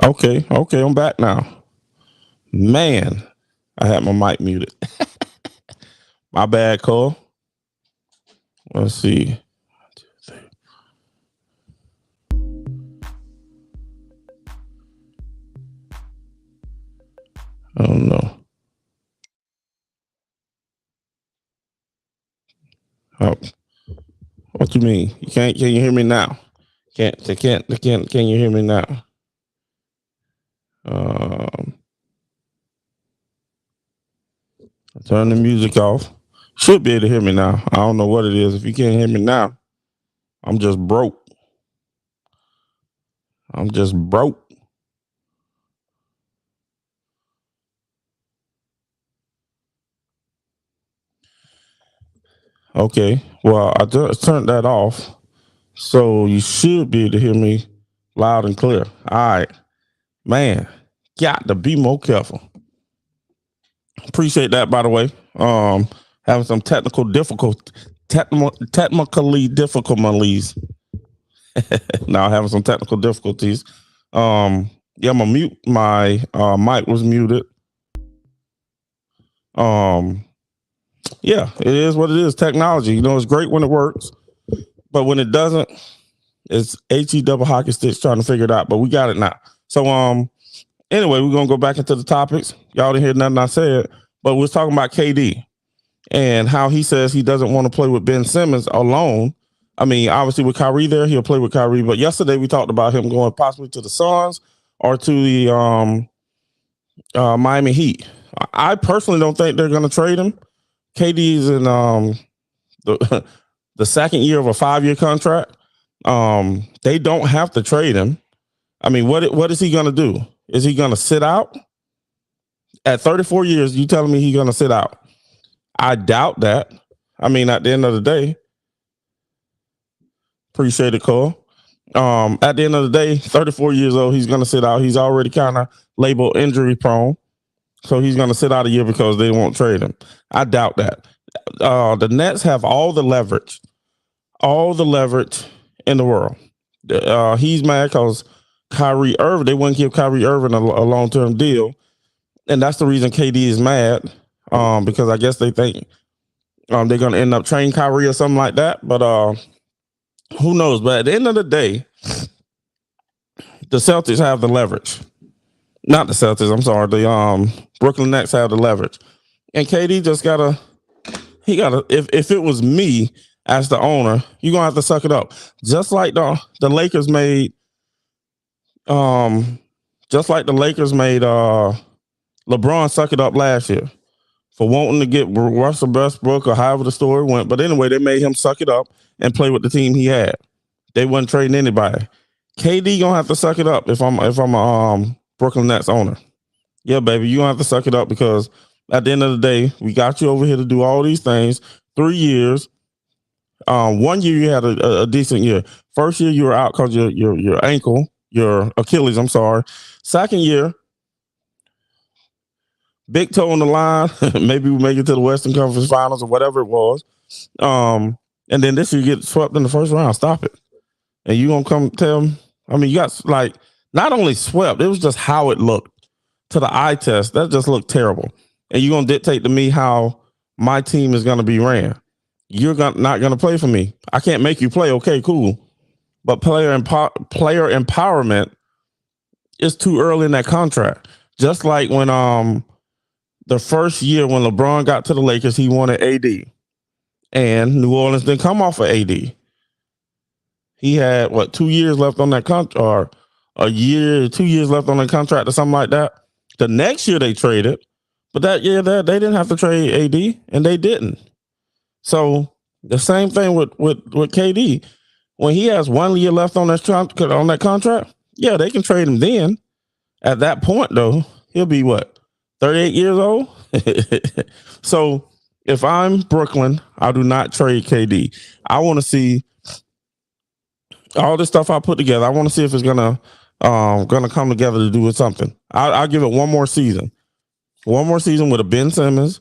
Okay, I'm back now. Man, I had my mic muted. My bad, Cole. Let's see. I don't know. Oh, what you mean? You can't? Can you hear me now? Can't? They can't? They can't? Can you hear me now? Um, turn the music off. Should be able to hear me now. I don't know what it is. If you can't hear me now, I'm just broke. I'm just broke. Okay. Well, I just turned that off, so you should be able to hear me loud and clear. All right, man. Got to be more careful. Appreciate that, by the way. Having some technically difficulties. Now having some technical difficulties. Yeah, I'm gonna mute. My mic was muted. Um, yeah, it is what it is. Technology, it's great when it works, but when it doesn't, it's he double hockey sticks trying to figure it out. But we got it now. So anyway, we're gonna go back into the topics. Y'all didn't hear nothing I said, but we was talking about KD and how he says he doesn't want to play with Ben Simmons alone. I mean, obviously with Kyrie there, he'll play with Kyrie. But yesterday we talked about him going possibly to the Suns or to the Miami Heat. I personally don't think they're going to trade him. KD's in the the second year of a 5-year contract. They don't have to trade him. I mean, what is he going to do? Is he going to sit out? At 34 years, you telling me he's going to sit out? I doubt that. I mean, at the end of the day, appreciate it, Cole. At the end of the day, 34 years old, he's going to sit out. He's already kind of labeled injury prone. So he's going to sit out a year because they won't trade him. I doubt that. The Nets have all the leverage in the world. He's mad because Kyrie Irving, they wouldn't give Kyrie Irving a long-term deal. And that's the reason KD is mad, because I guess they think they're going to end up trading Kyrie or something like that. But who knows? But at the end of the day, the Celtics have the leverage. Not the Celtics, I'm sorry. The Brooklyn Nets have the leverage. And KD just if it was me as the owner, you're going to have to suck it up. Just like the Lakers made LeBron suck it up last year for wanting to get Russell Westbrook or however the story went. But anyway, they made him suck it up and play with the team he had. They wasn't trading anybody. KD gonna have to suck it up if I'm a Brooklyn Nets owner. Yeah, baby, you gonna have to suck it up because at the end of the day, we got you over here to do all these things. 3 years. 1 year you had a decent year. First year you were out because your ankle, your Achilles. I'm sorry. Second year, big toe on the line. Maybe we make it to the Western Conference Finals or whatever it was. And then this year you get swept in the first round. Stop it. And you gonna come tell them? I mean, you got not only swept, it was just how it looked to the eye test. That just looked terrible. And you're gonna dictate to me how my team is gonna be ran. You're not gonna play for me. I can't make you play. Okay, cool. But player empowerment is too early in that contract. Just like when the first year when LeBron got to the Lakers, he wanted AD, and New Orleans didn't come off of AD. He had 2 years left on that contract, or a year, 2 years left on the contract, or something like that. The next year they traded, but that year they didn't have to trade AD, and they didn't. So the same thing with KD. When he has 1 year left on that contract, yeah, they can trade him then. At that point, though, he'll be 38 years old? So if I'm Brooklyn, I do not trade KD. I want to see all this stuff I put together. I want to see if it's gonna come together to do with something. I'll give it one more season with a Ben Simmons,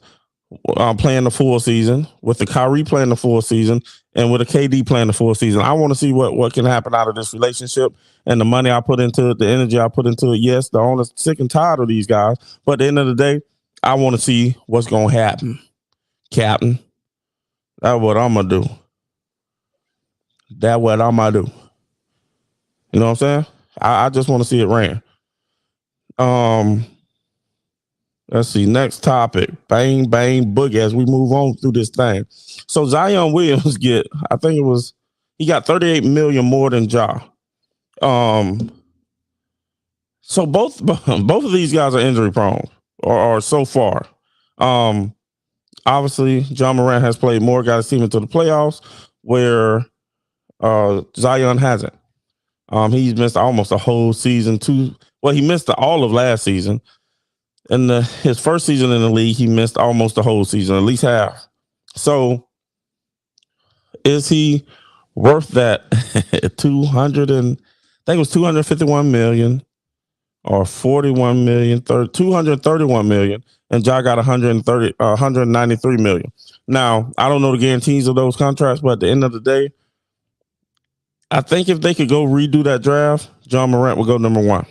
playing the full season, with the Kyrie playing the full season, and with a KD playing the full season. I want to see what can happen out of this relationship and the money I put into it, the energy I put into it. Yes, the owner's sick and tired of these guys, but at the end of the day, I want to see what's going to happen. Captain, that's what I'm going to do. That's what I'm going to do. You know what I'm saying? I just want to see it ran. Let's see. Next topic. Bang, bang, boogie as we move on through this thing. So Zion Williams he got 38 million more than Ja. So both of these guys are injury prone or so far. Obviously, John Morant has played more, got his team into the playoffs, where Zion hasn't. He's missed almost a whole season. He missed all of last season. In his first season in the league, he missed almost the whole season, at least half. So, is he worth that 251 million or 41 million, 231 million, and Ja got 193 million. Now, I don't know the guarantees of those contracts, but at the end of the day, I think if they could go redo that draft, John Morant would go number one.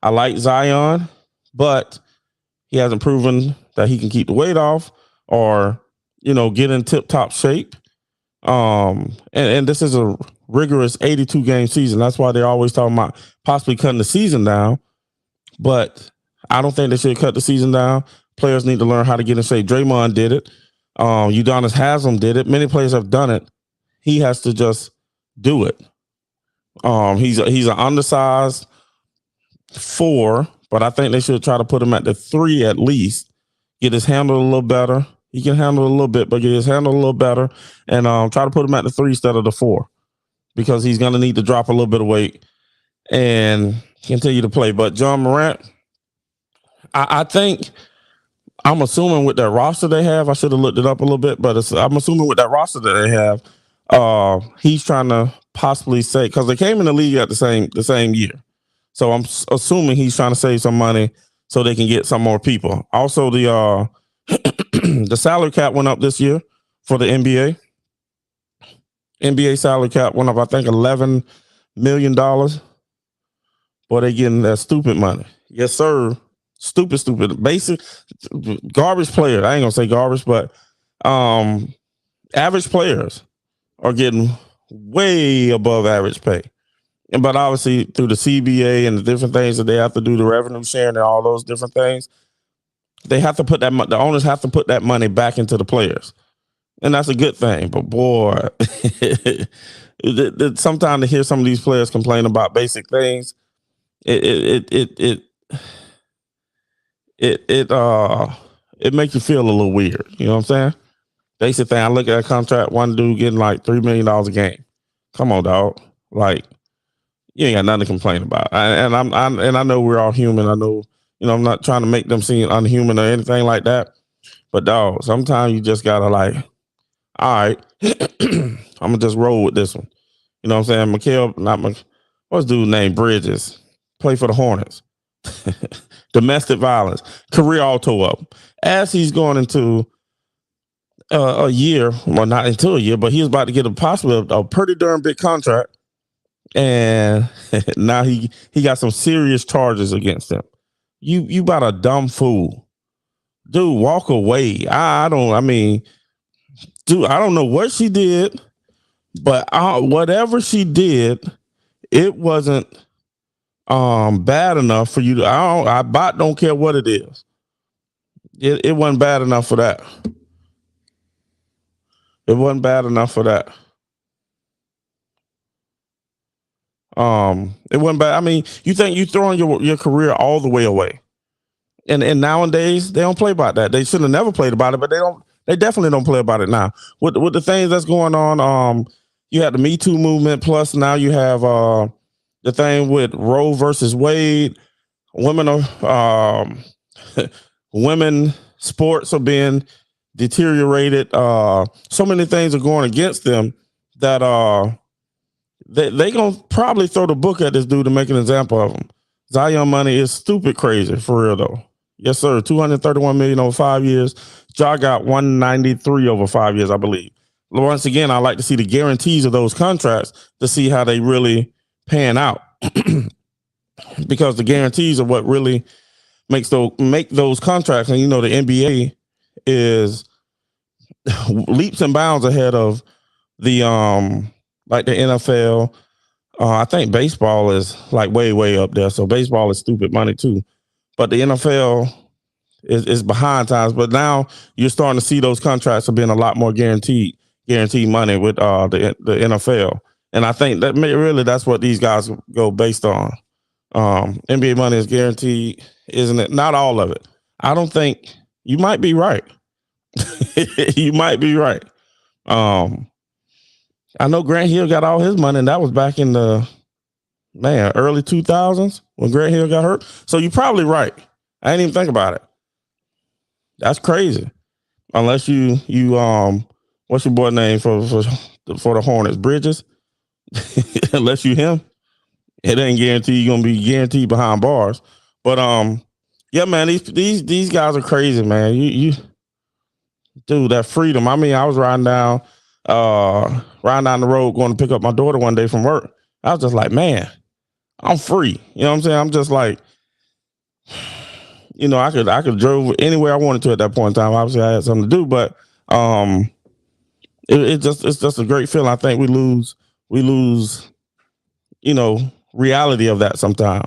I like Zion, but he hasn't proven that he can keep the weight off or, get in tip-top shape. And this is a rigorous 82-game season. That's why they're always talking about possibly cutting the season down. But I don't think they should cut the season down. Players need to learn how to get in shape. Draymond did it. Udonis Haslem did it. Many players have done it. He has to just do it. He's an undersized 4, but I think they should try to put him at the 3 at least. Get his handle a little better. He can handle a little bit, but get his handle a little better, and try to put him at the 3 instead of the 4, because he's going to need to drop a little bit of weight and continue to play. But John Morant, I think, I'm assuming with that roster they have, I should have looked it up a little bit, but I'm assuming with that roster that they have, he's trying to possibly say, because they came in the league at the same year. So I'm assuming he's trying to save some money so they can get some more people. Also, the the salary cap went up this year for the NBA. NBA salary cap went up, I think, $11 million. Boy, they getting that stupid money. Yes, sir. Stupid. Basic garbage players. I ain't gonna say garbage, but average players are getting way above average pay. But obviously, through the CBA and the different things that they have to do, the revenue sharing and all those different things, they have to put the owners have to put that money back into the players. And that's a good thing. But boy, sometimes to hear some of these players complain about basic things, it makes you feel a little weird. You know what I'm saying? Basic thing. I look at a contract, one dude getting like $3 million a game. Come on, dog. Like, you ain't got nothing to complain about. I know we're all human. I know, I'm not trying to make them seem unhuman or anything like that. But dog, sometimes you just gotta like, all right, I'm gonna just roll with this one. You know what I'm saying? What's dude's name? Bridges. Play for the Hornets. Domestic violence. Career all tore up. As he's going into a year, well, not into a year, but he was about to get possibly a pretty darn big contract. And now he got some serious charges against him. You about a dumb fool. Dude, walk away. I don't know what she did, but whatever she did, it wasn't bad enough for you to. I don't care what it is. It wasn't bad enough for that. It wasn't bad enough for that. It wasn't bad. I mean, you think you throwing your career all the way away. And nowadays they don't play about that. They should have never played about it, but they definitely don't play about it now. With the things that's going on, you had the Me Too movement, plus now you have the thing with Roe versus Wade. Women sports are being deteriorated. So many things are going against them that they gonna probably throw the book at this dude to make an example of him. Zion money is stupid crazy, for real though. Yes, sir. 231 million over 5 years. Ja got 193 over 5 years, I believe. Once again, I like to see the guarantees of those contracts to see how they really pan out. Because the guarantees are what really make those contracts. And the NBA is leaps and bounds ahead of the like the NFL. I think baseball is like way up there. So baseball is stupid money too. But the NFL is behind times. But now you're starting to see those contracts are being a lot more guaranteed money with the NFL. And I think that really that's what these guys go based on. NBA money is guaranteed, isn't it? Not all of it. I don't think you might be right. You might be right. I know Grant Hill got all his money, and that was back in the early 2000s when Grant Hill got hurt. So you're probably right. I didn't even think about it. That's crazy. Unless you what's your boy name for the Hornets? Bridges. Unless you him, it ain't guaranteed you're gonna be guaranteed behind bars. But yeah, man, these guys are crazy, man. You dude, that freedom. I mean, I was riding down the road going to pick up my daughter one day from work. I was just like, man, I'm free. You know what I'm saying? I'm just like, I could drove anywhere I wanted to at that point in time. Obviously, I had something to do, but it's just a great feeling. I think we lose, reality of that sometime.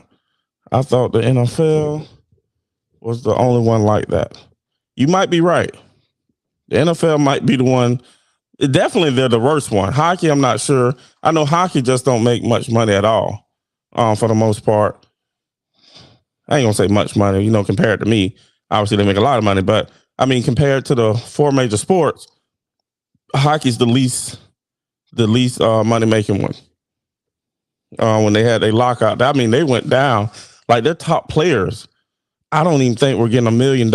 I thought the NFL was the only one like that. You might be right. The NFL might be the one. Definitely, they're the worst one. Hockey, I'm not sure. I know hockey just don't make much money at all, for the most part. I ain't gonna say much money, compared to me. Obviously, they make a lot of money, but I mean, compared to the four major sports, hockey's the least money making one. When they had a lockout, I mean, they went down. Like their top players, I don't even think we're getting $1 million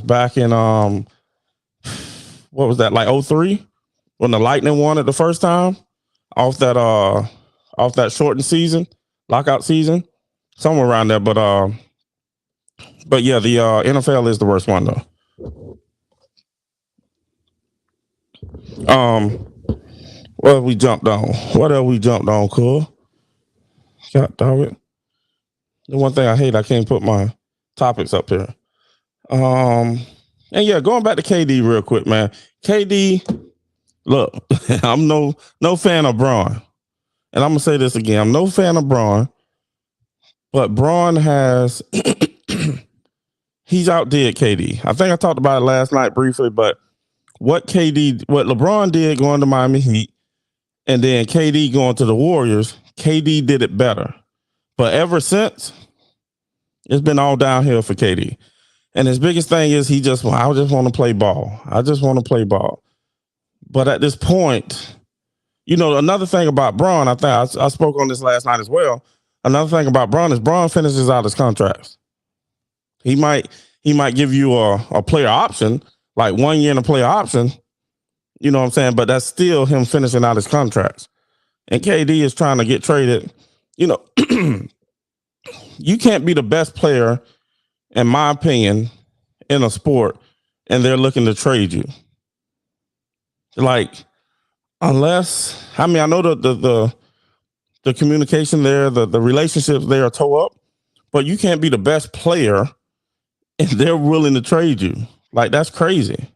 back in what was that, like 2003 when the Lightning won it the first time off that shortened season, lockout season, somewhere around there. But yeah, the NFL is the worst one though. What have we jumped on? Cool. God dog it. The one thing I hate, I can't put my topics up here. And yeah, going back to KD real quick, man. KD, look, I'm no fan of Braun. And I'm gonna say this again. I'm no fan of Braun, but Braun has he's outdid KD. I think I talked about it last night briefly, but what LeBron did going to Miami Heat and then KD going to the Warriors, KD did it better. But ever since, it's been all downhill for KD. And his biggest thing is I just want to play ball. I just want to play ball. But at this point, another thing about Braun, I think I spoke on this last night as well. Another thing about Braun is Braun finishes out his contracts. He might give you a player option, like 1 year in a player option. You know what I'm saying? But that's still him finishing out his contracts. And KD is trying to get traded. You can't be the best player, in my opinion, in a sport, and they're looking to trade you. Like, unless, I mean, I know the communication there, the relationships there are toe up, but you can't be the best player and they're willing to trade you. Like, that's crazy.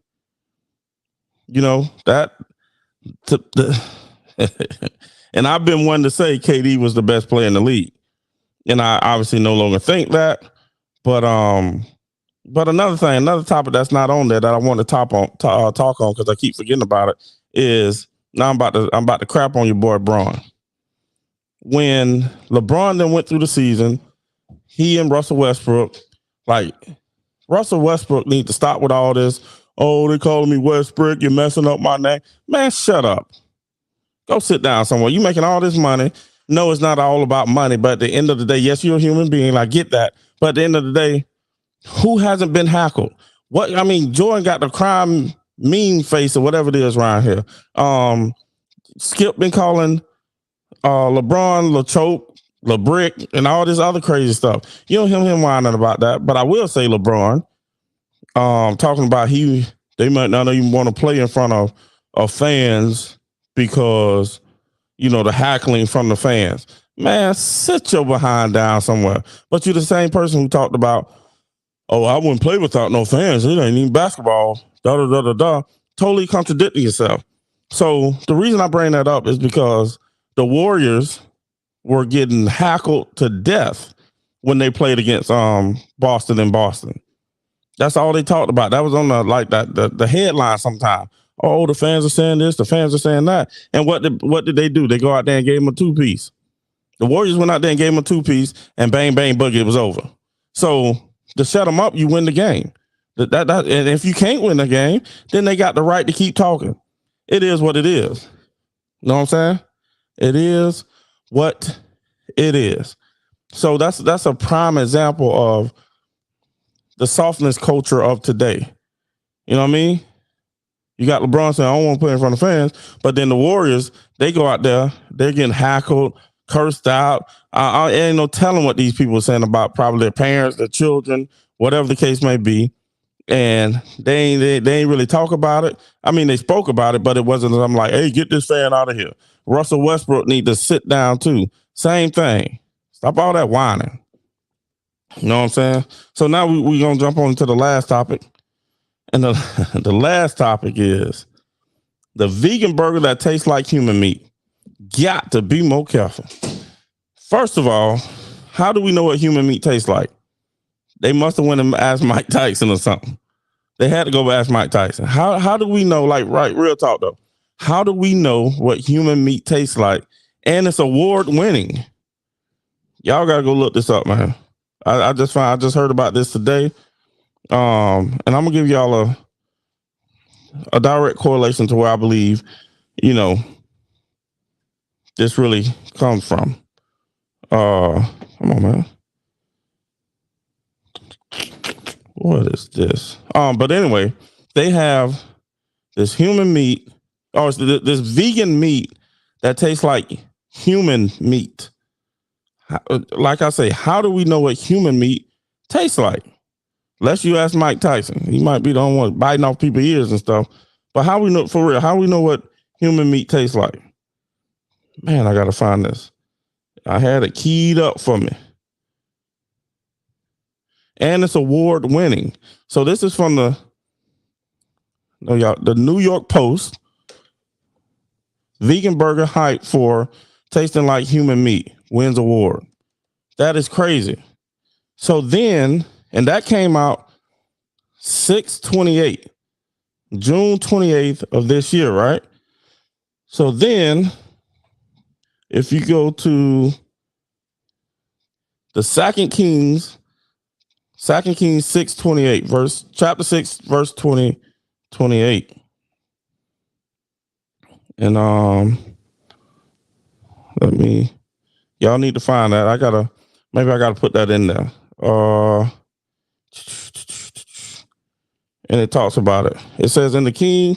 And I've been one to say KD was the best player in the league. And I obviously no longer think that. But another topic that's not on there that I want to talk on because I keep forgetting about it is now I'm about to crap on your boy Braun. When LeBron then went through the season, he and Russell Westbrook need to stop with all this. Oh, they calling me Westbrook. You're messing up my name. Man, shut up. Go sit down somewhere. You making all this money. No, it's not all about money. But at the end of the day, yes, you're a human being. I get that. But at the end of the day, who hasn't been hackled? Jordan got the crime mean face or whatever it is around here. Skip been calling LeBron LaChoke LeBrick, and all this other crazy stuff. You don't hear him whining about that. But I will say LeBron, talking about they might not even want to play in front of fans because the hackling from the fans. Man, sit your behind down somewhere. But you're the same person who talked about, oh, I wouldn't play without no fans. It ain't even basketball. Da da da da da. Totally contradicting yourself. So the reason I bring that up is because the Warriors were getting hackled to death when they played against Boston in Boston. That's all they talked about. That was on the headline sometime. Oh, the fans are saying this, the fans are saying that. And what did they do? They go out there and gave them a two-piece. The Warriors went out there and gave them a two-piece, and bang, bang, boogie, it was over. So to shut them up, you win the game. And if you can't win the game, then they got the right to keep talking. It is what it is. You know what I'm saying? It is what it is. So that's a prime example of the softness culture of today. You know what I mean? You got LeBron saying, I don't want to play in front of fans. But then the Warriors, they go out there, they're getting hackled, cursed out. I ain't no telling what these people are saying about probably their parents, their children, whatever the case may be. And they ain't really talk about it. I mean, they spoke about it, but it wasn't. I'm like, hey, get this fan out of here. Russell Westbrook need to sit down too. Same thing. Stop all that whining. You know what I'm saying? So now we're going to jump on to the last topic. And the last topic is the vegan burger that tastes like human meat. Got to be more careful. First of all, how do we know what human meat tastes like? They must have went and asked Mike Tyson or something. They had to go ask Mike Tyson. How do we know, real talk though, how do we know what human meat tastes like? And it's award winning. Y'all got to go look this up, man. I just heard about this today. And I'm gonna give y'all a direct correlation to where I believe, this really comes from. Come on, man. What is this? But anyway, they have this human meat, or this vegan meat that tastes like human meat. Like I say, how do we know what human meat tastes like? Unless you ask Mike Tyson. He might be the only one biting off people's ears and stuff. But how we know, for real, how we know what human meat tastes like? Man, I got to find this. I had it keyed up for me. And it's award winning. So this is from the New York Post. Vegan burger hype for tasting like human meat wins award. That is crazy. So then, and that came out 6/28, June 28th of this year, right? So then, if you go to the Second Kings 6/28, chapter 6, verse 28. And y'all need to find that. Maybe I gotta put that in there. And it talks about it. It says, and the king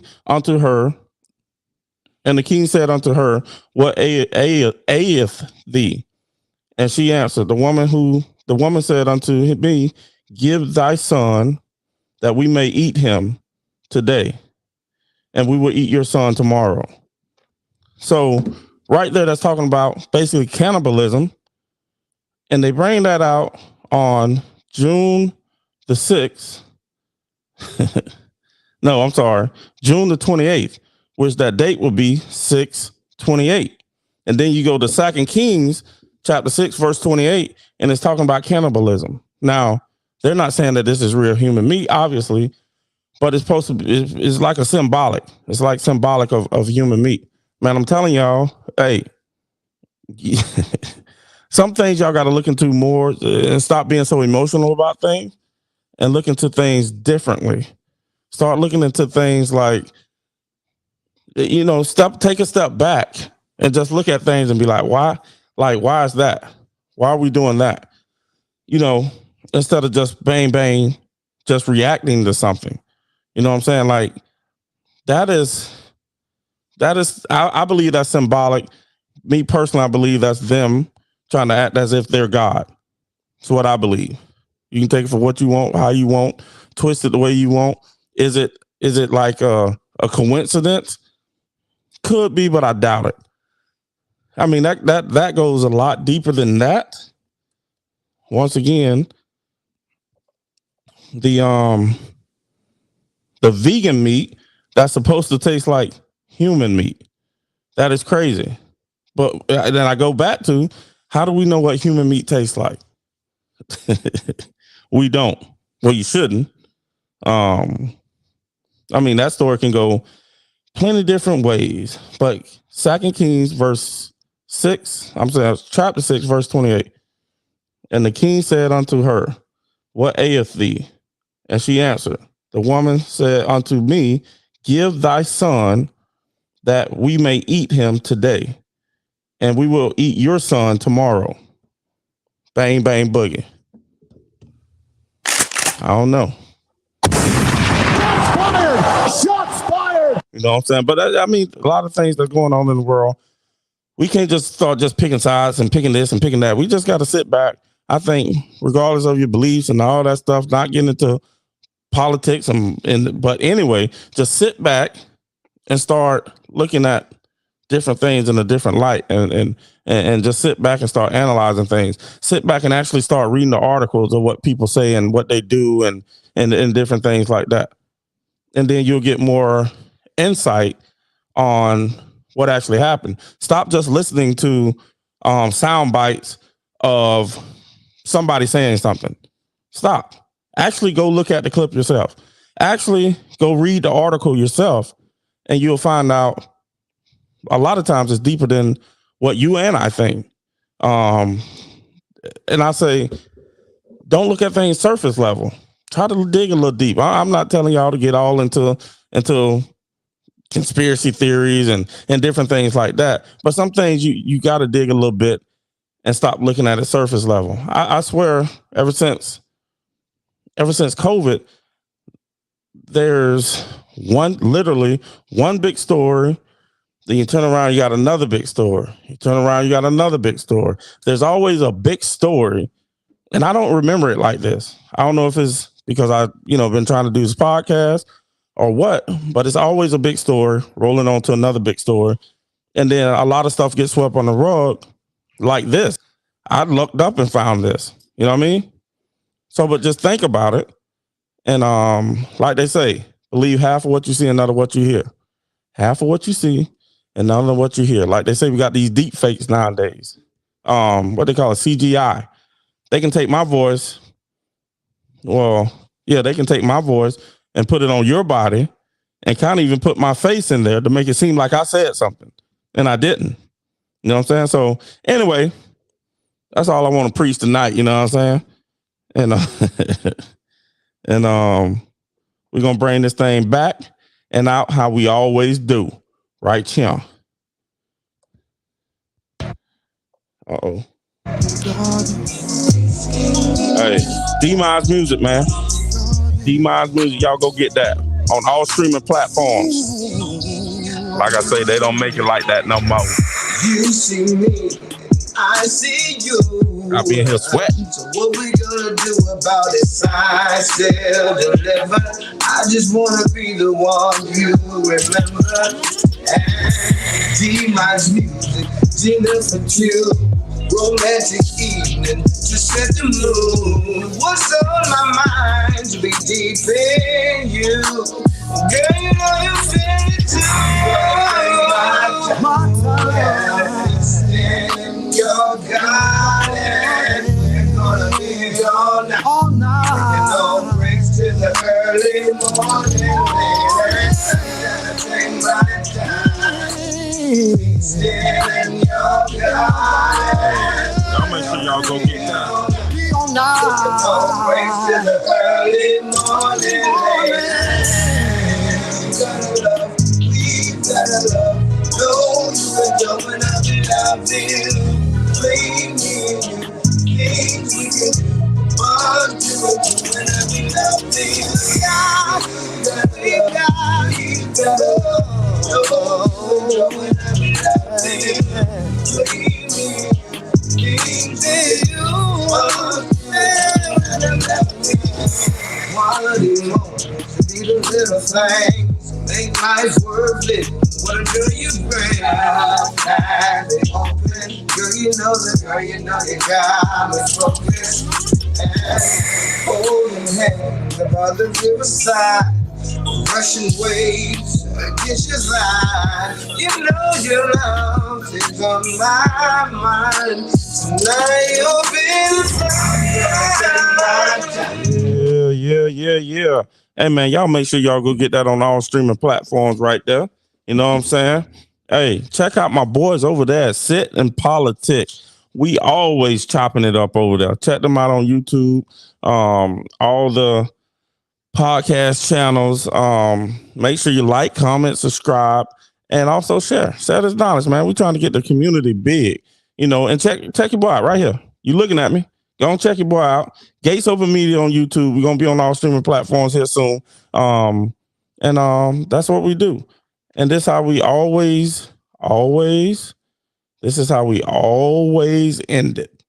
said unto her, what aileth thee? And she answered, the woman said unto me, give thy son that we may eat him today, and we will eat your son tomorrow. So right there, that's talking about basically cannibalism. And they bring that out on June the 6th. No, I'm sorry. June the 28th, which that date will be 6/28. And then you go to 2 Kings chapter 6, verse 28, and it's talking about cannibalism. Now, they're not saying that this is real human meat, obviously, but it's supposed to be, it's like a symbolic. It's like symbolic of human meat. Man, I'm telling y'all, hey, some things y'all got to look into more and stop being so emotional about things and look into things differently. Start looking into things like, take a step back and just look at things and be like, why? Like, why is that? Why are we doing that? Instead of just bang, bang, just reacting to something. You know what I'm saying? Like, that is, I believe that's symbolic. Me personally, I believe that's them trying to act as if they're God. That's what I believe. You can take it for what you want, how you want, twist it the way you want. Is it like a coincidence? Could be, but I doubt it. I mean, that goes a lot deeper than that. Once again, the vegan meat that's supposed to taste like human meat. That is crazy. But then I go back to, how do we know what human meat tastes like? We don't. Well, you shouldn't. I mean, that story can go plenty different ways. But 2 Kings verse 6, I'm saying chapter 6, verse 28. And the king said unto her, what aileth thee? And she answered, the woman said unto me, give thy son that we may eat him today, and we will eat your son tomorrow. Bang, bang, boogie. I don't know. Shots fired! Shots fired! You know what I'm saying? But I mean, a lot of things that's going on in the world. We can't just start just picking sides and picking this and picking that. We just got to sit back. I think, regardless of your beliefs and all that stuff, not getting into politics but anyway, just sit back and start looking at different things in a different light, and just sit back and start analyzing things. Sit back and actually start reading the articles of what people say and what they do and different things like that. And then you'll get more insight on what actually happened. Stop just listening to sound bites of somebody saying something. Stop. Actually go look at the clip yourself. Actually go read the article yourself, and you'll find out a lot of times it's deeper than what you and I think. And I say, don't look at things surface level. Try to dig a little deep. I'm not telling y'all to get all into conspiracy theories and different things like that. But some things you got to dig a little bit and stop looking at it surface level. I swear, ever since COVID, there's literally one big story. Then you turn around, you got another big story. You turn around, you got another big story. There's always a big story. And I don't remember it like this. I don't know if it's because I've been trying to do this podcast or what, but it's always a big story rolling on to another big story. And then a lot of stuff gets swept on the rug like this. I looked up and found this. You know what I mean? So, but just think about it. And like they say, believe half of what you see and none of what you hear. Half of what you see and none of what you hear. Like they say, we got these deep fakes nowadays. What they call it, CGI. They can take my voice. Well, yeah, they can take my voice and put it on your body and kind of even put my face in there to make it seem like I said something. And I didn't. You know what I'm saying? So anyway, that's all I want to preach tonight. You know what I'm saying? And we're going to bring this thing back and out how we always do. Right here. Uh-oh. Hey, D-Mize music, man. D-Mize music, y'all go get that on all streaming platforms. Like I say, they don't make it like that no more. You see me, I see you. I'll be in here sweating. So what we gonna do about it? I still deliver. I just wanna be the one you remember. D-Mize music, dinner for two. Romantic evening to set the mood. What's on my mind to be deep in you? Girl, you know you feel it too. My time in your garden. We're gonna be all night. All night. Taking no breaks till the early morning. Take my time. Still in your garden. Y'all make sure y'all go get that. No breaks till the early morning. We gotta love, we gotta love. No, you can jump when I've been out there. Play me, things we can do. Fun to it when I've been out there. We gotta love. No, when I've been out there. Play me, things things make life worth living. What a girl you bring, time they open. Girl, you know the girl, you know you got me focused. And holding hands above the riverside, rushing waves against your side. You know your love is on my mind. Tonight you've Yeah. Hey man, y'all make sure y'all go get that on all streaming platforms right there. You know what I'm saying? Hey, check out my boys over there at Sit and Politics. We always chopping it up over there. Check them out on YouTube. All the podcast channels. Make sure you like, comment, subscribe, and also share. Share this knowledge, man. We're trying to get the community big, you know, and check your boy out right here. You looking at me? Go and check your boy out. Gates Open Media on YouTube. We're gonna be on all streaming platforms here soon. That's what we do. And this how we always, this is how we always end it.